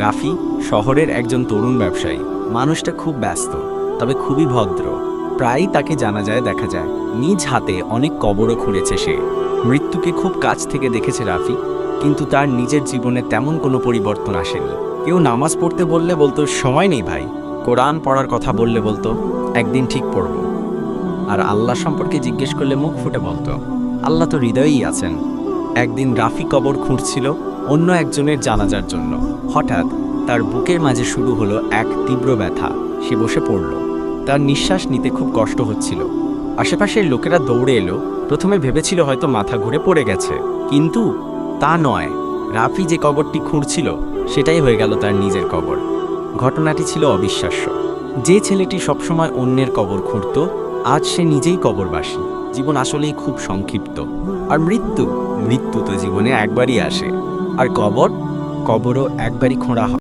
রাফি শহরের একজন তরুণ ব্যবসায়ী। মানুষটা খুব ব্যস্ত, তবে খুবই ভদ্র। প্রায়ই তাকে জানাজায় দেখা যায়। নিজ হাতে অনেক কবরও খুঁড়েছে সে। মৃত্যুকে খুব কাছ থেকে দেখেছে রাফি, কিন্তু তার নিজের জীবনে তেমন কোনো পরিবর্তন আসেনি। কেউ নামাজ পড়তে বললে বলতো, সময় নেই ভাই। কোরআন পড়ার কথা বললে বলতো, একদিন ঠিক পড়ব। আর আল্লাহ সম্পর্কে জিজ্ঞেস করলে মুখ ফুটে বলতো, আল্লাহ তো হৃদয়েই আছেন। একদিন রাফি কবর খুঁড়ছিল অন্য একজনের জানাজার জন্য। হঠাৎ তার বুকের মাঝে শুরু হলো এক তীব্র ব্যথা। সে বসে পড়ল। তার নিঃশ্বাস নিতে খুব কষ্ট হচ্ছিল। আশেপাশের লোকেরা দৌড়ে এলো। প্রথমে ভেবেছিল হয়তো মাথা ঘুরে পড়ে গেছে, কিন্তু তা নয়। রাফি যে কবরটি খুঁড়ছিল সেটাই হয়ে গেল তার নিজের কবর। ঘটনাটি ছিল অবিশ্বাস্য। যে ছেলেটি সবসময় অন্যের কবর খুঁড়ত, আজ সে নিজেই কবরবাসী। জীবন আসলেই খুব সংক্ষিপ্ত। আর মৃত্যু তো জীবনে একবারই আসে। আর কবরও একবারই খোঁড়া হয়।